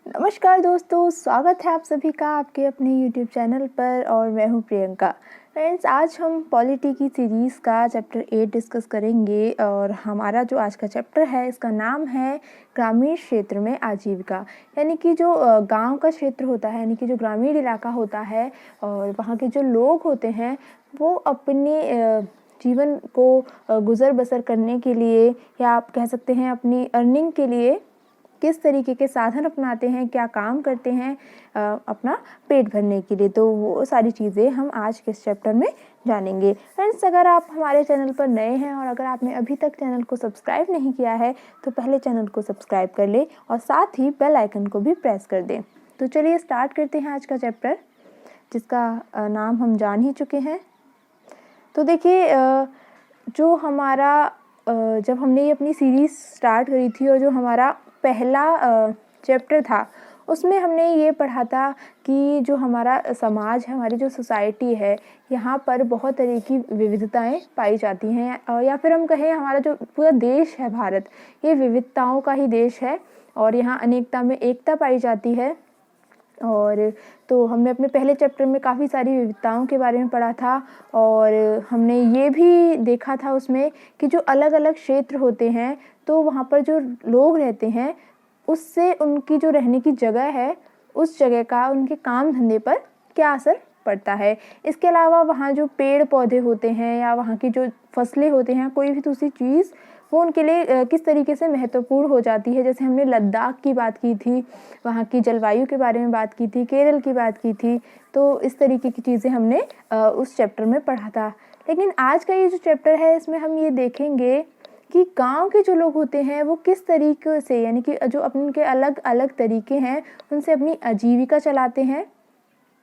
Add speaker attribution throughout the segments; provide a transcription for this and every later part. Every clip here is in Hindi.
Speaker 1: नमस्कार दोस्तों, स्वागत है आप सभी का आपके अपने YouTube चैनल पर और मैं हूँ प्रियंका। फ्रेंड्स, आज हम पॉलिटी की सीरीज़ का चैप्टर 8 डिस्कस करेंगे और हमारा जो आज का चैप्टर है इसका नाम है ग्रामीण क्षेत्र में आजीविका। यानी कि जो गांव का क्षेत्र होता है, यानी कि जो ग्रामीण इलाका होता है और वहाँ के जो लोग होते हैं वो अपने जीवन को गुज़र बसर करने के लिए या आप कह सकते हैं अपनी अर्निंग के लिए किस तरीके के साधन अपनाते हैं, क्या काम करते हैं अपना पेट भरने के लिए। तो वो सारी चीज़ें हम आज के इस चैप्टर में जानेंगे। फ्रेंड्स, अगर आप हमारे चैनल पर नए हैं और अगर आपने अभी तक चैनल को सब्सक्राइब नहीं किया है तो पहले चैनल को सब्सक्राइब कर लें और साथ ही बेल आइकन को भी प्रेस कर दें। तो चलिए स्टार्ट करते हैं आज का चैप्टर, जिसका नाम हम जान ही चुके हैं। तो देखिए, जो हमारा जब हमने ये अपनी सीरीज़ स्टार्ट करी थी और जो हमारा पहला चैप्टर था उसमें हमने ये पढ़ा था कि जो हमारा समाज है, हमारी जो सोसाइटी है, यहाँ पर बहुत तरह की विविधताएं पाई जाती हैं या फिर हम कहें हमारा जो पूरा देश है भारत, ये विविधताओं का ही देश है और यहाँ अनेकता में एकता पाई जाती है। और तो हमने अपने पहले चैप्टर में काफ़ी सारी विविधताओं के बारे में पढ़ा था और हमने ये भी देखा था उसमें कि जो अलग अलग क्षेत्र होते हैं तो वहाँ पर जो लोग रहते हैं उससे उनकी जो रहने की जगह है उस जगह का उनके काम धंधे पर क्या असर पड़ता है। इसके अलावा वहाँ जो पेड़ पौधे होते हैं या वहाँ की जो फसलें होते हैं, कोई भी दूसरी चीज़ वो उनके लिए किस तरीके से महत्वपूर्ण हो जाती है। जैसे हमने लद्दाख की बात की थी, वहाँ की जलवायु के बारे में बात की थी, केरल की बात की थी। तो इस तरीके की चीज़ें हमने उस चैप्टर में पढ़ा था। लेकिन आज का ये जो चैप्टर है इसमें हम ये देखेंगे कि गांव के जो लोग होते हैं वो किस तरीके से, यानी कि जो अपने के अलग अलग तरीके हैं उनसे अपनी आजीविका चलाते हैं।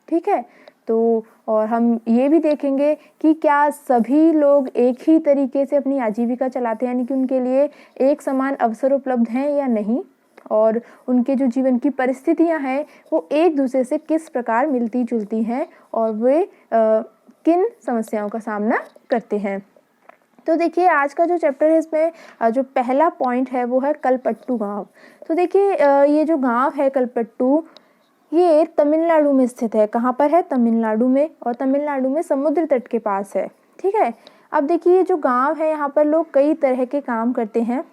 Speaker 1: ठीक है, तो और हम ये भी देखेंगे कि क्या सभी लोग एक ही तरीके से अपनी आजीविका चलाते हैं, यानी कि उनके लिए एक समान अवसर उपलब्ध हैं या नहीं, और उनके जो जीवन की परिस्थितियां हैं वो एक दूसरे से किस प्रकार मिलती जुलती हैं और वे किन समस्याओं का सामना करते हैं। तो देखिए, आज का जो चैप्टर है इसमें जो पहला पॉइंट है वो है कलपट्टू गांव। तो देखिए, ये जो गांव है कलपट्टू, ये तमिलनाडु में स्थित है। कहाँ पर है? तमिलनाडु में, और तमिलनाडु में समुद्र तट के पास है। ठीक है, अब देखिए जो गांव है यहाँ पर लोग कई तरह के काम करते हैं।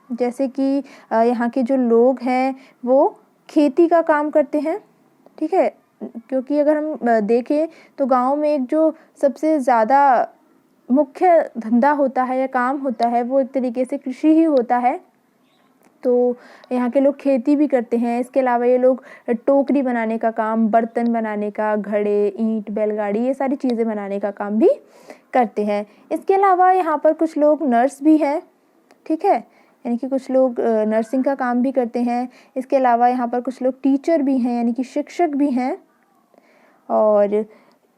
Speaker 1: जैसे कि यहाँ के जो लोग हैं वो खेती का काम करते हैं। ठीक है, क्योंकि अगर हम देखें तो गांव में एक जो सबसे ज़्यादा मुख्य धंधा होता है या काम होता है वो एक तरीके से कृषि ही होता है। तो यहाँ के लोग खेती भी करते हैं। इसके अलावा ये लोग टोकरी बनाने का काम, बर्तन बनाने का, घड़े, ईंट, बैलगाड़ी, ये सारी चीज़ें बनाने का काम भी करते हैं। इसके अलावा यहाँ पर कुछ लोग नर्स भी हैं। ठीक है, यानी कि कुछ लोग नर्सिंग का काम भी करते हैं। इसके अलावा यहाँ पर कुछ लोग टीचर भी हैं, यानी कि शिक्षक भी हैं। और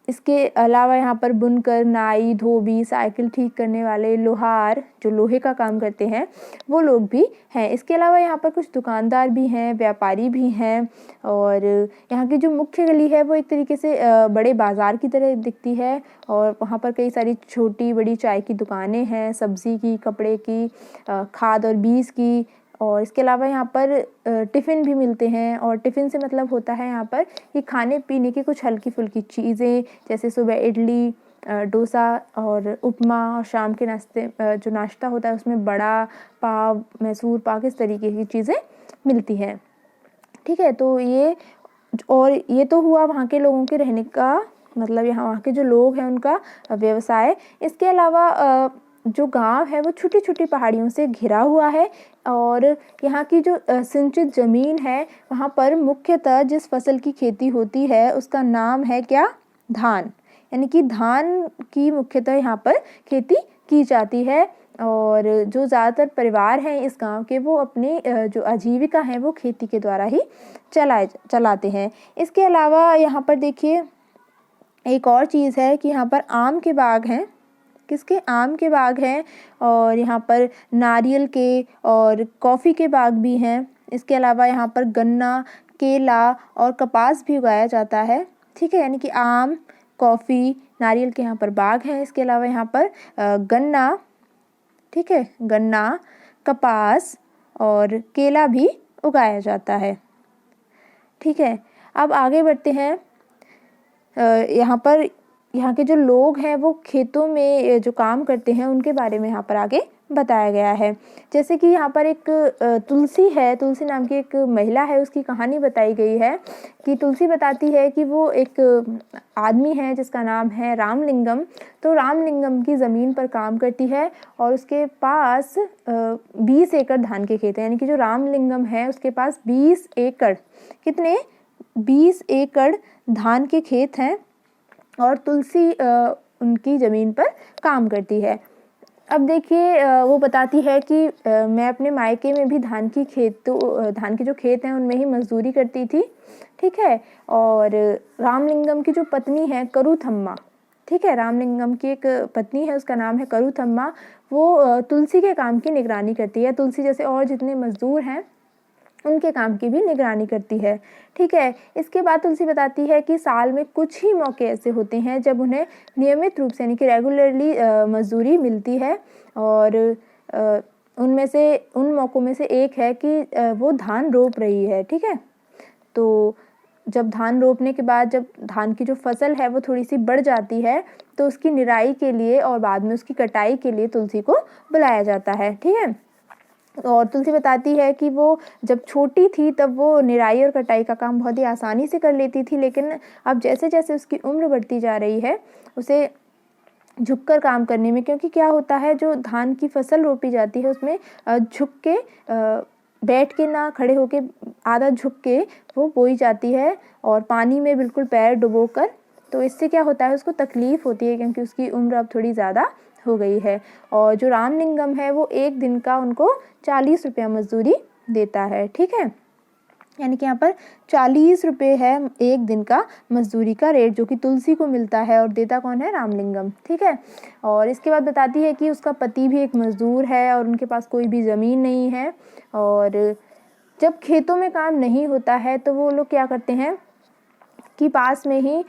Speaker 1: इसके अलावा यहाँ पर बुनकर, नाई, धोबी, साइकिल ठीक करने वाले, लोहार जो लोहे का काम करते हैं वो लोग भी हैं। इसके अलावा यहाँ पर कुछ दुकानदार भी हैं, व्यापारी भी हैं। और यहाँ की जो मुख्य गली है वो एक तरीके से बड़े बाज़ार की तरह दिखती है और वहाँ पर कई सारी छोटी बड़ी चाय की दुकानें हैं, सब्ज़ी की, कपड़े की, खाद और बीज की। और इसके अलावा यहाँ पर टिफ़िन भी मिलते हैं। और टिफ़िन से मतलब होता है यहाँ पर कि खाने पीने की कुछ हल्की फुल्की चीज़ें, जैसे सुबह इडली, डोसा और उपमा, और शाम के नाश्ते जो नाश्ता होता है उसमें बड़ा पाव, मैसूर पाव, इस तरीके की चीज़ें मिलती हैं। ठीक है, तो ये तो हुआ वहाँ के लोगों के रहने का, मतलब यहाँ वहाँ के जो लोग हैं उनका व्यवसाय। इसके अलावा जो गांव है वो छोटी छोटी पहाड़ियों से घिरा हुआ है और यहाँ की जो सिंचित ज़मीन है वहाँ पर मुख्यतः जिस फसल की खेती होती है उसका नाम है क्या? धान। यानी कि धान की मुख्यतः यहाँ पर खेती की जाती है। और जो ज़्यादातर परिवार हैं इस गांव के वो अपनी जो आजीविका है वो खेती के द्वारा ही चलाते हैं। इसके अलावा यहाँ पर देखिए एक और चीज़ है कि यहाँ पर आम के बाग हैं। किसके? आम के बाग हैं। और यहाँ पर नारियल के और कॉफ़ी के बाग भी हैं। इसके अलावा यहाँ पर गन्ना, केला और कपास भी उगाया जाता है। ठीक है, यानी कि आम, कॉफ़ी, नारियल के यहाँ पर बाग हैं। इसके अलावा यहाँ पर गन्ना, ठीक है, गन्ना, कपास और केला भी उगाया जाता है। ठीक है, अब आगे बढ़ते हैं। यहाँ के जो लोग हैं वो खेतों में जो काम करते हैं उनके बारे में यहाँ पर आगे बताया गया है। जैसे कि यहाँ पर एक तुलसी है, तुलसी नाम की एक महिला है, उसकी कहानी बताई गई है कि तुलसी बताती है कि वो एक आदमी है जिसका नाम है रामलिंगम। तो रामलिंगम की ज़मीन पर काम करती है और उसके पास 20 एकड़ धान के खेत हैं। यानी कि जो रामलिंगम है उसके पास 20 एकड़, कितने, 20 एकड़ धान के खेत हैं और तुलसी उनकी ज़मीन पर काम करती है। अब देखिए वो बताती है कि मैं अपने मायके में भी धान के जो खेत हैं उनमें ही मजदूरी करती थी, ठीक है। और रामलिंगम की जो पत्नी है करुथम्मा, ठीक है, रामलिंगम की एक पत्नी है, उसका नाम है करुथम्मा, वो तुलसी के काम की निगरानी करती है। तुलसी जैसे और जितने मजदूर हैं उनके काम की भी निगरानी करती है, ठीक है। इसके बाद तुलसी बताती है कि साल में कुछ ही मौके ऐसे होते हैं जब उन्हें नियमित रूप से यानी कि रेगुलरली मजदूरी मिलती है और उनमें से उन मौक़ों में से एक है कि वो धान रोप रही है, ठीक है। तो जब धान रोपने के बाद जब धान की जो फसल है वो थोड़ी सी बढ़ जाती है तो उसकी निराई के लिए और बाद में उसकी कटाई के लिए तुलसी को बुलाया जाता है, ठीक है। और तुलसी बताती है कि वो जब छोटी थी तब वो निराई और कटाई का काम बहुत ही आसानी से कर लेती थी, लेकिन अब जैसे जैसे उसकी उम्र बढ़ती जा रही है उसे झुककर काम करने में, क्योंकि क्या होता है जो धान की फसल रोपी जाती है उसमें झुक के बैठ के ना खड़े होके आधा झुक के वो बोई जाती है और पानी में बिल्कुल पैर डुबोकर। तो इससे क्या होता है उसको तकलीफ़ होती है क्योंकि उसकी उम्र अब थोड़ी ज़्यादा हो गई है। और जो रामलिंगम है वो एक दिन का उनको 40 रुपया मजदूरी देता है, ठीक है। यानी कि यहाँ पर 40 रुपये है एक दिन का मजदूरी का रेट जो कि तुलसी को मिलता है और देता कौन है, रामलिंगम, ठीक है। और इसके बाद बताती है कि उसका पति भी एक मजदूर है और उनके पास कोई भी ज़मीन नहीं है। और जब खेतों में काम नहीं होता है तो वो लोग क्या करते हैं कि पास में ही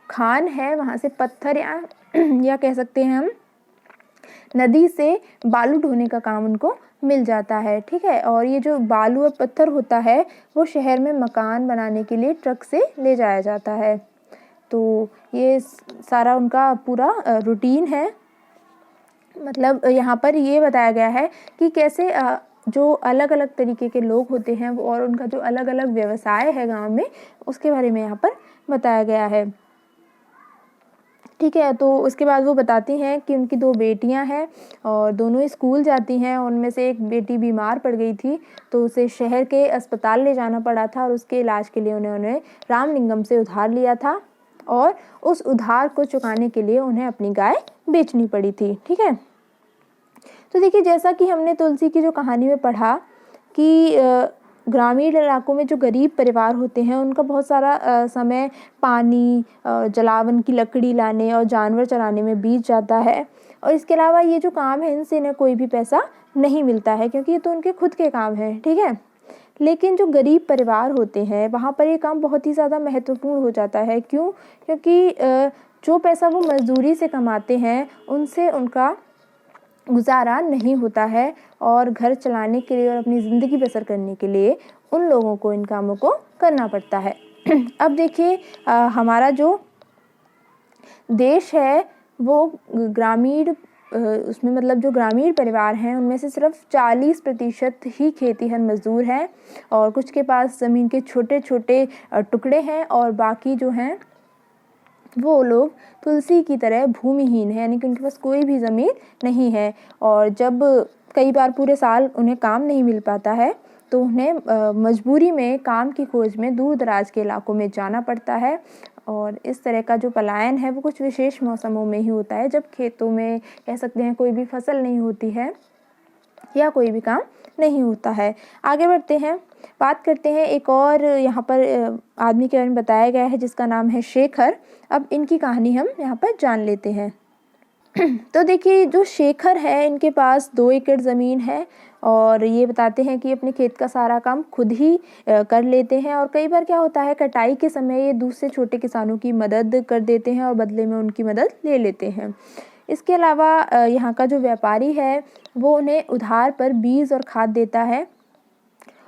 Speaker 1: खान है, वहाँ से पत्थर या कह सकते हैं हम नदी से बालू ढोने का काम उनको मिल जाता है, ठीक है। और ये जो बालू और पत्थर होता है वो शहर में मकान बनाने के लिए ट्रक से ले जाया जाता है। तो ये सारा उनका पूरा रूटीन है। मतलब यहाँ पर ये बताया गया है कि कैसे जो अलग अलग तरीके के लोग होते हैं और उनका जो अलग अलग व्यवसाय है गांव में उसके बारे में यहाँ पर बताया गया है, ठीक है। तो उसके बाद वो बताती हैं कि उनकी 2 बेटियां हैं और दोनों ही स्कूल जाती हैं। उनमें से एक बेटी बीमार पड़ गई थी तो उसे शहर के अस्पताल ले जाना पड़ा था और उसके इलाज के लिए उन्होंने रामलिंगम से उधार लिया था और उस उधार को चुकाने के लिए उन्हें अपनी गाय बेचनी पड़ी थी, ठीक है। तो देखिए जैसा कि हमने तुलसी की जो कहानी में पढ़ा कि ग्रामीण इलाकों में जो गरीब परिवार होते हैं उनका बहुत सारा समय पानी, जलावन की लकड़ी लाने और जानवर चराने में बीत जाता है। और इसके अलावा ये जो काम है इनसे इन्हें कोई भी पैसा नहीं मिलता है क्योंकि ये तो उनके खुद के काम हैं, ठीक है। लेकिन जो गरीब परिवार होते हैं वहाँ पर ये काम बहुत ही ज़्यादा महत्वपूर्ण हो जाता है। क्यों? क्योंकि जो पैसा वो मजदूरी से कमाते हैं उनसे उनका गुजारा नहीं होता है और घर चलाने के लिए और अपनी ज़िंदगी बसर करने के लिए उन लोगों को इन कामों को करना पड़ता है। अब देखिए हमारा जो देश है वो ग्रामीण उसमें मतलब जो ग्रामीण परिवार हैं उनमें से सिर्फ 40% ही खेतीहर मजदूर हैं और कुछ के पास ज़मीन के छोटे छोटे टुकड़े हैं और बाकी जो हैं वो लोग तुलसी की तरह भूमिहीन है, यानी कि उनके पास कोई भी ज़मीन नहीं है। और जब कई बार पूरे साल उन्हें काम नहीं मिल पाता है तो उन्हें मजबूरी में काम की खोज में दूर दराज के इलाकों में जाना पड़ता है। और इस तरह का जो पलायन है वो कुछ विशेष मौसमों में ही होता है जब खेतों में कह सकते हैं कोई भी फसल नहीं होती है या कोई भी काम नहीं होता है। आगे बढ़ते हैं, बात करते हैं एक और यहाँ पर आदमी के बारे में बताया गया है जिसका नाम है शेखर। अब इनकी कहानी हम यहाँ पर जान लेते हैं। तो देखिए जो शेखर है इनके पास 2 एकड़ ज़मीन है और ये बताते हैं कि अपने खेत का सारा काम खुद ही कर लेते हैं और कई बार क्या होता है कटाई के समय ये दूसरे छोटे किसानों की मदद कर देते हैं और बदले में उनकी मदद ले लेते हैं। इसके अलावा यहाँ का जो व्यापारी है वो उन्हें उधार पर बीज और खाद देता है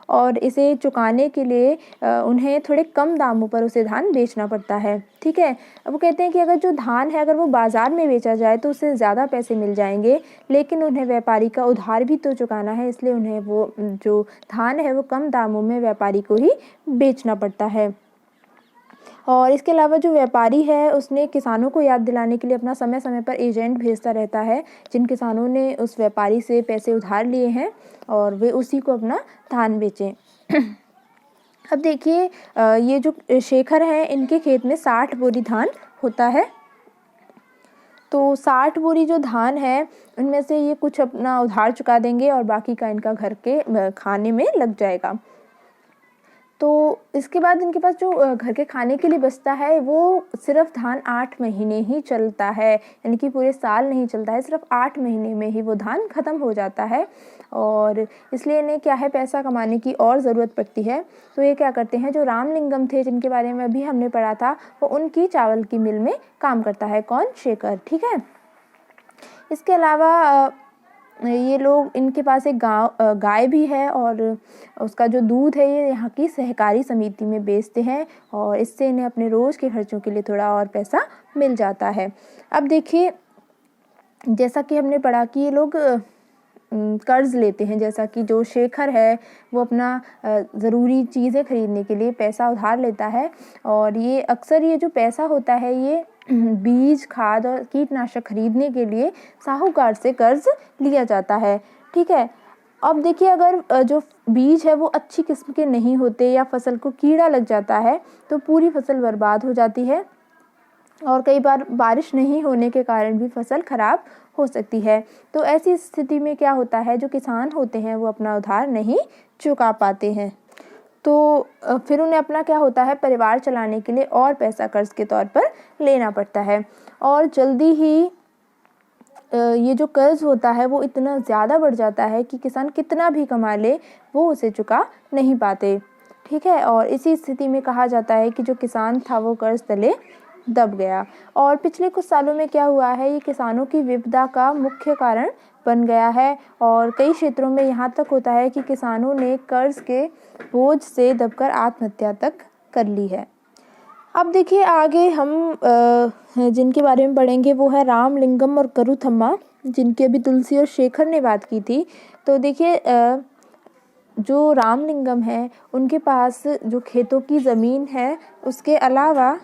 Speaker 1: और इसे चुकाने के लिए उन्हें थोड़े कम दामों पर उसे धान बेचना पड़ता है। ठीक है, अब वो कहते हैं कि अगर जो धान है अगर वो बाज़ार में बेचा जाए तो उससे ज़्यादा पैसे मिल जाएंगे, लेकिन उन्हें व्यापारी का उधार भी तो चुकाना है, इसलिए उन्हें वो जो धान है वो कम दामों में व्यापारी को ही बेचना पड़ता है। और इसके अलावा जो व्यापारी है उसने किसानों को याद दिलाने के लिए अपना समय समय पर एजेंट भेजता रहता है, जिन किसानों ने उस व्यापारी से पैसे उधार लिए हैं और वे उसी को अपना धान बेचें। अब देखिए ये जो शेखर हैं इनके खेत में 60 बोरी धान होता है। तो 60 बोरी जो धान है उनमें से ये कुछ अपना उधार चुका देंगे और बाकी का इनका घर के खाने में लग जाएगा। तो इसके बाद इनके पास जो घर के खाने के लिए बचता है वो सिर्फ धान 8 महीने ही चलता है, यानी कि पूरे साल नहीं चलता है, सिर्फ 8 महीने में ही वो धान ख़त्म हो जाता है। और इसलिए इन्हें क्या है पैसा कमाने की और ज़रूरत पड़ती है। तो ये क्या करते हैं, जो रामलिंगम थे जिनके बारे में अभी हमने पढ़ा था, वो उनकी चावल की मिल में काम करता है। कौन? शेखर। ठीक है, इसके अलावा ये लोग इनके पास एक गाय भी है और उसका जो दूध है ये यहाँ की सहकारी समिति में बेचते हैं और इससे इन्हें अपने रोज़ के खर्चों के लिए थोड़ा और पैसा मिल जाता है। अब देखिए जैसा कि हमने पढ़ा कि ये लोग कर्ज़ लेते हैं, जैसा कि जो शेखर है वो अपना ज़रूरी चीज़ें खरीदने के लिए पैसा उधार लेता है और ये अक्सर ये जो पैसा होता है ये बीज, खाद और कीटनाशक खरीदने के लिए साहूकार से कर्ज लिया जाता है। ठीक है, अब देखिए अगर जो बीज है वो अच्छी किस्म के नहीं होते या फसल को कीड़ा लग जाता है तो पूरी फसल बर्बाद हो जाती है और कई बार बारिश नहीं होने के कारण भी फसल खराब हो सकती है। तो ऐसी स्थिति में क्या होता है, जो किसान होते हैं वो अपना उधार नहीं चुका पाते हैं, तो फिर उन्हें अपना क्या होता है परिवार चलाने के लिए और पैसा कर्ज के तौर पर लेना पड़ता है और जल्दी ही ये जो कर्ज होता है वो इतना ज़्यादा बढ़ जाता है कि किसान कितना भी कमा ले वो उसे चुका नहीं पाते। ठीक है, और इसी स्थिति में कहा जाता है कि जो किसान था वो कर्ज तले दब गया। और पिछले कुछ सालों में क्या हुआ है, ये किसानों की विपदा का मुख्य कारण बन गया है और कई क्षेत्रों में यहाँ तक होता है कि किसानों ने कर्ज के बोझ से दबकर आत्महत्या तक कर ली है। अब देखिए आगे हम जिनके बारे में पढ़ेंगे वो है रामलिंगम और करुथम्मा, जिनकी अभी तुलसी और शेखर ने बात की थी। तो देखिए जो रामलिंगम है उनके पास जो खेतों की ज़मीन है उसके अलावा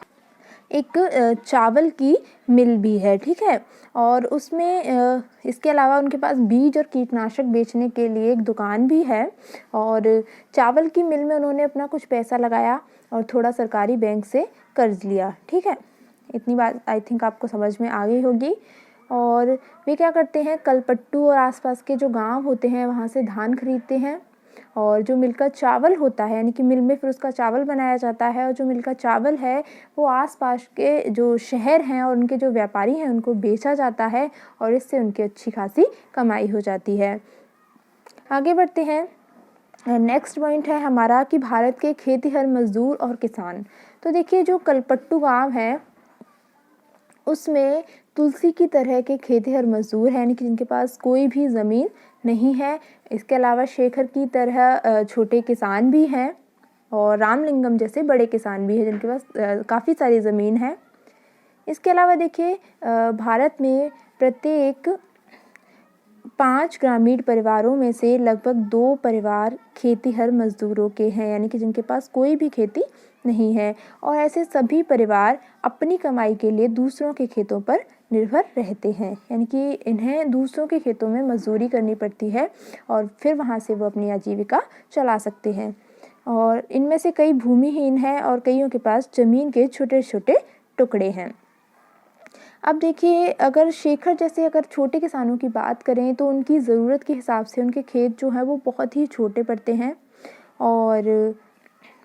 Speaker 1: एक चावल की मिल भी है। ठीक है, और उसमें इसके अलावा उनके पास बीज और कीटनाशक बेचने के लिए एक दुकान भी है और चावल की मिल में उन्होंने अपना कुछ पैसा लगाया और थोड़ा सरकारी बैंक से कर्ज लिया। ठीक है, इतनी बात आई थिंक आपको समझ में आ गई होगी। और वे क्या करते हैं, कलपट्टू और आसपास के जो गांव होते हैं वहाँ से धान खरीदते हैं और जो मिल का चावल होता है, यानी कि मिल में फिर उसका चावल बनाया जाता है और जो मिल का चावल है वो आसपास के जो शहर हैं और उनके जो व्यापारी हैं उनको बेचा जाता है और इससे उनकी अच्छी खासी कमाई हो जाती है। आगे बढ़ते हैं, नेक्स्ट पॉइंट है हमारा कि भारत के खेतिहर मजदूर और किसान। तो देखिए जो कलपट्टू गाँव है उसमें तुलसी की तरह के खेतिहर मजदूर हैं, यानी कि जिनके पास कोई भी ज़मीन नहीं है। इसके अलावा शेखर की तरह छोटे किसान भी हैं और रामलिंगम जैसे बड़े किसान भी हैं जिनके पास काफ़ी सारी ज़मीन है। इसके अलावा देखिए भारत में प्रत्येक 5 ग्रामीण परिवारों में से लगभग 2 परिवार खेतिहर मजदूरों के हैं, यानी कि जिनके पास कोई भी खेती नहीं है और ऐसे सभी परिवार अपनी कमाई के लिए दूसरों के खेतों पर निर्भर रहते हैं, यानी कि इन्हें दूसरों के खेतों में मजदूरी करनी पड़ती है और फिर वहाँ से वो अपनी आजीविका चला सकते हैं। और इनमें से कई भूमिहीन हैं और कईयों के पास ज़मीन के छोटे छोटे टुकड़े हैं। अब देखिए अगर शेखर जैसे अगर छोटे किसानों की बात करें तो उनकी ज़रूरत के हिसाब से उनके खेत जो है वो बहुत ही छोटे पड़ते हैं और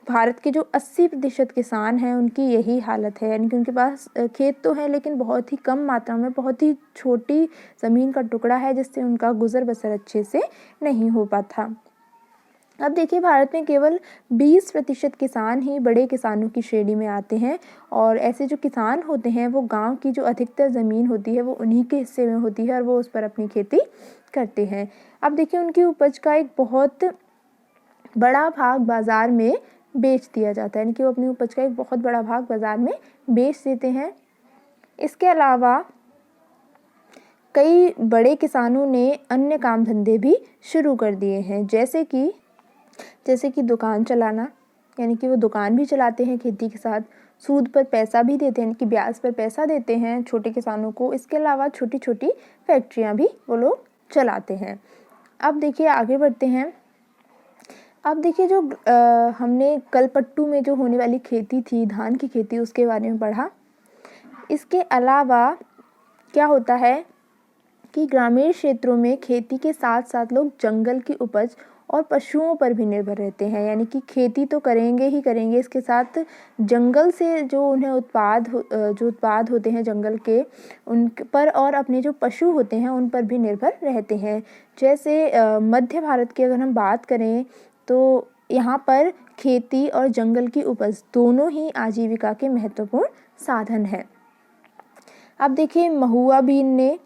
Speaker 1: भारत के जो 80% किसान हैं उनकी यही हालत है, यानी कि उनके पास खेत तो है लेकिन बहुत ही कम मात्रा में, बहुत ही छोटी ज़मीन का टुकड़ा है जिससे उनका गुजर बसर अच्छे से नहीं हो पाता। अब देखिए भारत में केवल 20% किसान ही बड़े किसानों की श्रेणी में आते हैं और ऐसे जो किसान होते हैं वो गांव की जो अधिकतर ज़मीन होती है वो उन्हीं के हिस्से में होती है और वो उस पर अपनी खेती करते हैं। अब देखिए उनकी उपज का एक बहुत बड़ा भाग बाज़ार में बेच दिया जाता है, यानी कि वो अपनी उपज का एक बहुत बड़ा भाग बाज़ार में बेच देते हैं। इसके अलावा कई बड़े किसानों ने अन्य काम धंधे भी शुरू कर दिए हैं, जैसे कि दुकान चलाना, यानी कि वो दुकान भी चलाते हैं खेती के साथ, सूद पर पैसा भी देते हैं, यानी कि ब्याज पर पैसा देते हैं छोटे किसानों को। इसके अलावा छोटी छोटी फैक्ट्रियाँ भी वो लोग चलाते हैं। अब देखिए आगे बढ़ते हैं। अब देखिए जो हमने कलपट्टू में जो होने वाली खेती थी, धान की खेती, उसके बारे में पढ़ा। इसके अलावा क्या होता है कि ग्रामीण क्षेत्रों में खेती के साथ साथ लोग जंगल की उपज और पशुओं पर भी निर्भर रहते हैं, यानी कि खेती तो करेंगे ही करेंगे, इसके साथ जंगल से जो उन्हें उत्पाद होते हैं जंगल के, उन पर और अपने जो पशु होते हैं उन पर भी निर्भर रहते हैं। जैसे मध्य भारत की अगर हम बात करें तो यहाँ पर खेती और जंगल की उपज दोनों ही आजीविका के महत्वपूर्ण साधन हैं। अब देखिए महुआ बीन ने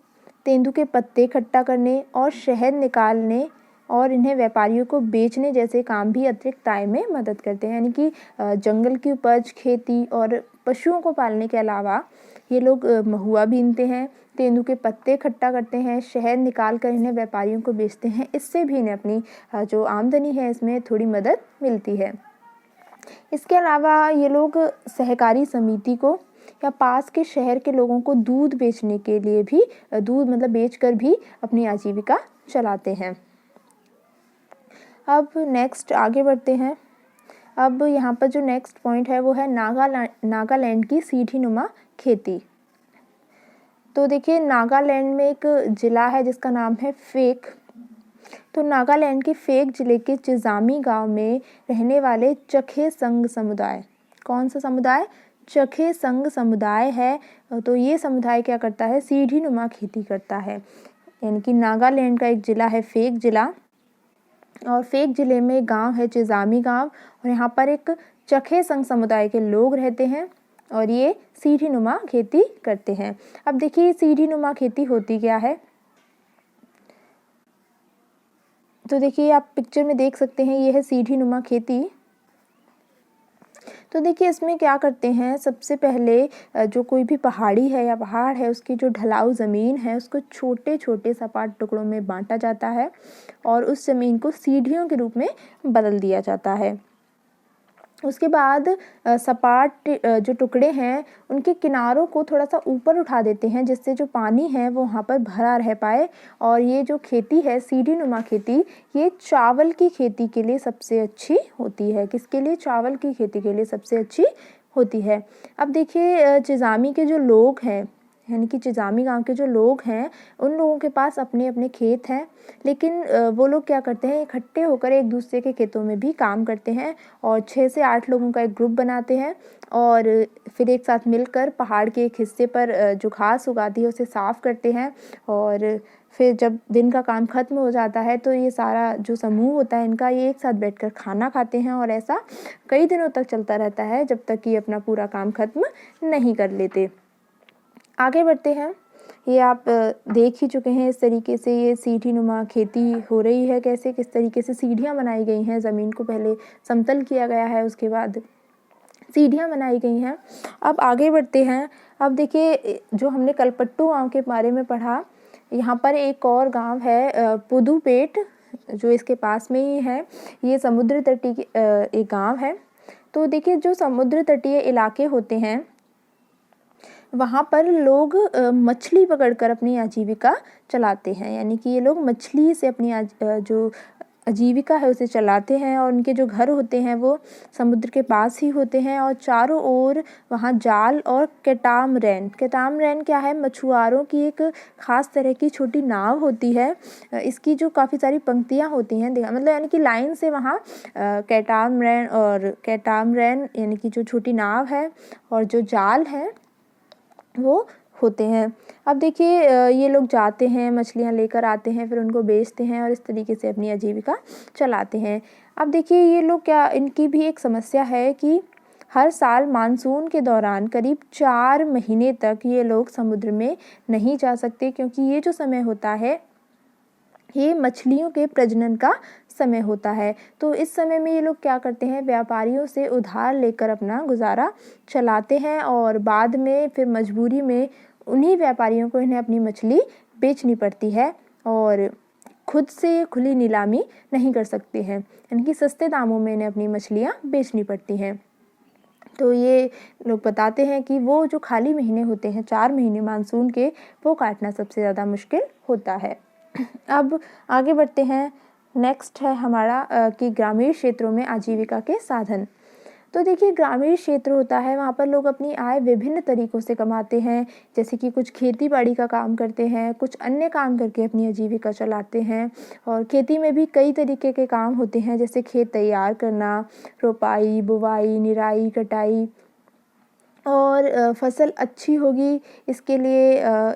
Speaker 1: तेंदू के पत्ते इकट्ठा करने और शहद निकालने और इन्हें व्यापारियों को बेचने जैसे काम भी अतिरिक्त आय में मदद करते हैं, यानी कि जंगल की उपज, खेती और पशुओं को पालने के अलावा ये लोग महुआ बीनते हैं, तेंदू के पत्ते इकट्ठा करते हैं, शहद निकाल कर इन्हें व्यापारियों को बेचते हैं। इससे भी इन्हें अपनी जो आमदनी है इसमें थोड़ी मदद मिलती है। इसके अलावा ये लोग सहकारी समिति को या पास के शहर के लोगों को दूध बेचने के लिए भी, दूध मतलब बेचकर भी अपनी आजीविका चलाते हैं। अब नेक्स्ट आगे बढ़ते हैं। अब यहाँ पर जो नेक्स्ट पॉइंट है वो है नागालैंड की सीढ़ी नुमा खेती। तो देखिए नागालैंड में एक ज़िला है जिसका नाम है फेक। तो नागालैंड के फेक ज़िले के चिजामी गांव में रहने वाले चखे संघ समुदाय, कौन सा समुदाय? चखे संघ समुदाय है। तो ये समुदाय क्या करता है? सीढ़ी नुमा खेती करता है। यानी कि नागालैंड का एक ज़िला है फेक ज़िला, और फेक ज़िले में एक गांव है चिजामी गांव, और यहाँ पर एक चखे संघ समुदाय के लोग रहते हैं और ये सीढ़ी नुमा खेती करते हैं। अब देखिए सीढ़ी नुमा खेती होती क्या है? तो देखिए आप पिक्चर में देख सकते हैं, ये है सीढ़ी नुमा खेती। तो देखिए इसमें क्या करते हैं, सबसे पहले जो कोई भी पहाड़ी है या पहाड़ है उसकी जो ढलाऊ ज़मीन है उसको छोटे छोटे सपाट टुकड़ों में बांटा जाता है और उस ज़मीन को सीढ़ियों के रूप में बदल दिया जाता है। उसके बाद सपाट जो टुकड़े हैं उनके किनारों को थोड़ा सा ऊपर उठा देते हैं जिससे जो पानी है वो वहाँ पर भरा रह पाए। और ये जो खेती है सीढ़ी नुमा खेती, ये चावल की खेती के लिए सबसे अच्छी होती है। किसके लिए? चावल की खेती के लिए सबसे अच्छी होती है। अब देखिए चिजामी के जो लोग हैं, यानी कि चिजामी गांव के जो लोग हैं, उन लोगों के पास अपने अपने खेत हैं, लेकिन वो लोग क्या करते हैं, इकट्ठे होकर एक दूसरे के खेतों में भी काम करते हैं और 6 से 8 लोगों का एक ग्रुप बनाते हैं और फिर एक साथ मिलकर पहाड़ के एक हिस्से पर जो घास उगाती है उसे साफ़ करते हैं। और फिर जब दिन का काम ख़त्म हो जाता है तो ये सारा जो समूह होता है इनका, ये एक साथ बैठकर खाना खाते हैं और ऐसा कई दिनों तक चलता रहता है जब तक कि अपना पूरा काम ख़त्म नहीं कर लेते। आगे बढ़ते हैं। ये आप देख ही चुके हैं, इस तरीके से ये सीढ़ी नुमा खेती हो रही है, कैसे किस तरीके से सीढ़ियाँ बनाई गई हैं। ज़मीन को पहले समतल किया गया है, उसके बाद सीढ़ियाँ बनाई गई हैं। अब आगे बढ़ते हैं। अब देखिए जो हमने कलपट्टू गाँव के बारे में पढ़ा, यहाँ पर एक और गाँव है पुदुपेट, जो इसके पास में ही है। ये समुद्र तटीय एक गाँव है। तो देखिए जो समुद्र तटीय इलाके होते हैं वहाँ पर लोग मछली पकड़कर अपनी आजीविका चलाते हैं, यानी कि ये लोग मछली से अपनी जो आजीविका है उसे चलाते हैं। और उनके जो घर होते हैं वो समुद्र के पास ही होते हैं और चारों ओर वहाँ जाल और कैटामरैन क्या है? मछुआरों की एक ख़ास तरह की छोटी नाव होती है। इसकी जो काफ़ी सारी पंक्तियाँ होती हैं, मतलब यानी कि लाइन से वहाँ कैटामरैन यानी कि जो छोटी नाव है और जो जाल है वो होते हैं। अब देखिए ये लोग जाते हैं, मछलियाँ लेकर आते हैं, फिर उनको बेचते हैं और इस तरीके से अपनी आजीविका चलाते हैं। अब देखिए ये लोग क्या, इनकी भी एक समस्या है कि हर साल मानसून के दौरान करीब 4 महीने तक ये लोग समुद्र में नहीं जा सकते, क्योंकि ये जो समय होता है ये मछलियों के प्रजनन का समय होता है। तो इस समय में ये लोग क्या करते हैं, व्यापारियों से उधार लेकर अपना गुज़ारा चलाते हैं और बाद में फिर मजबूरी में उन्हीं व्यापारियों को इन्हें अपनी मछली बेचनी पड़ती है और खुद से खुली नीलामी नहीं कर सकते हैं, यानी कि सस्ते दामों में इन्हें अपनी मछलियाँ बेचनी पड़ती हैं। तो ये लोग बताते हैं कि वो जो खाली महीने होते हैं 4 महीने मानसून के, वो काटना सबसे ज़्यादा मुश्किल होता है। अब आगे बढ़ते हैं। नेक्स्ट है हमारा कि ग्रामीण क्षेत्रों में आजीविका के साधन। तो देखिए, ग्रामीण क्षेत्र होता है, वहाँ पर लोग अपनी आय विभिन्न तरीक़ों से कमाते हैं, जैसे कि कुछ खेती-बाड़ी का काम करते हैं, कुछ अन्य काम करके अपनी आजीविका चलाते हैं। और खेती में भी कई तरीके के काम होते हैं, जैसे खेत तैयार करना, रोपाई, बुवाई, निराई, कटाई और फसल अच्छी होगी इसके लिए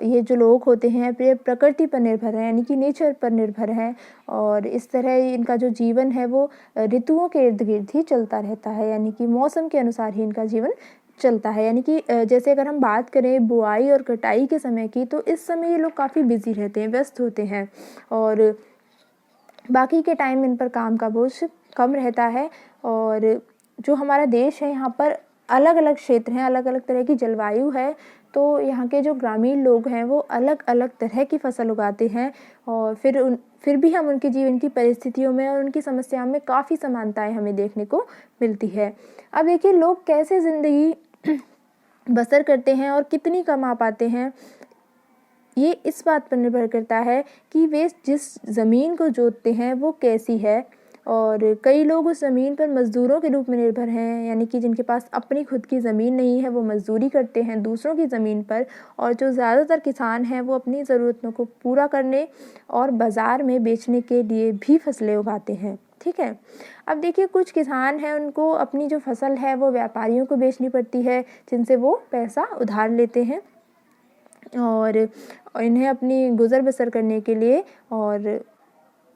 Speaker 1: ये जो लोग होते हैं प्रकृति पर निर्भर हैं, यानी कि नेचर पर निर्भर हैं और इस तरह इनका जो जीवन है वो ऋतुओं के इर्द-गिर्द ही चलता रहता है, यानी कि मौसम के अनुसार ही इनका जीवन चलता है। यानी कि जैसे अगर हम बात करें बुआई और कटाई के समय की, तो इस समय ये लोग काफ़ी बिज़ी रहते हैं, व्यस्त होते हैं और बाकी के टाइम इन पर काम का बोझ कम रहता है। और जो हमारा देश है, यहाँ पर अलग-अलग क्षेत्र हैं, अलग-अलग तरह की जलवायु है, तो यहाँ के जो ग्रामीण लोग हैं वो अलग-अलग तरह की फसल उगाते हैं और फिर भी हम उनके जीवन की परिस्थितियों में और उनकी समस्याओं में काफ़ी समानताएँ हमें देखने को मिलती है। अब देखिए, लोग कैसे ज़िंदगी बसर करते हैं और कितनी कमा पाते हैं, ये इस बात पर निर्भर करता है कि वे जिस ज़मीन को जोतते हैं वो कैसी है। और कई लोग उस ज़मीन पर मज़दूरों के रूप में निर्भर हैं, यानी कि जिनके पास अपनी खुद की ज़मीन नहीं है वो मज़दूरी करते हैं दूसरों की ज़मीन पर। और जो ज़्यादातर किसान हैं वो अपनी ज़रूरतों को पूरा करने और बाज़ार में बेचने के लिए भी फसलें उगाते हैं, ठीक है। अब देखिए, कुछ किसान हैं उनको अपनी जो फसल है वो व्यापारियों को बेचनी पड़ती है, जिनसे वो पैसा उधार लेते हैं और इन्हें अपनी गुज़र बसर करने के लिए और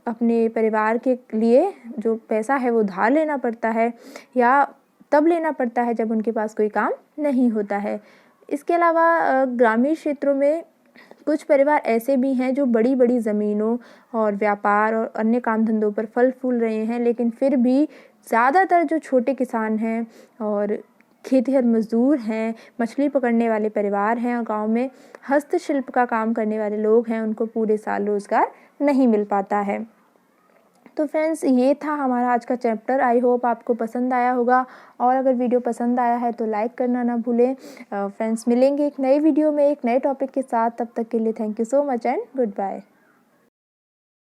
Speaker 1: अपने परिवार के लिए जो पैसा है वो उधार लेना पड़ता है या तब लेना पड़ता है जब उनके पास कोई काम नहीं होता है। इसके अलावा ग्रामीण क्षेत्रों में कुछ परिवार ऐसे भी हैं जो बड़ी-बड़ी ज़मीनों और व्यापार और अन्य काम धंधों पर फल-फूल रहे हैं, लेकिन फिर भी ज़्यादातर जो छोटे किसान हैं और खेतिहर मज़दूर हैं, मछली पकड़ने वाले परिवार हैं और गाँव में हस्तशिल्प का काम करने वाले लोग हैं, उनको पूरे साल रोज़गार नहीं मिल पाता है। तो फ्रेंड्स, ये था हमारा आज का चैप्टर। आई होप आपको पसंद आया होगा और अगर वीडियो पसंद आया है तो लाइक करना ना भूलें। फ्रेंड्स, मिलेंगे एक नए वीडियो में एक नए टॉपिक के साथ, तब तक के लिए thank you so much and good bye.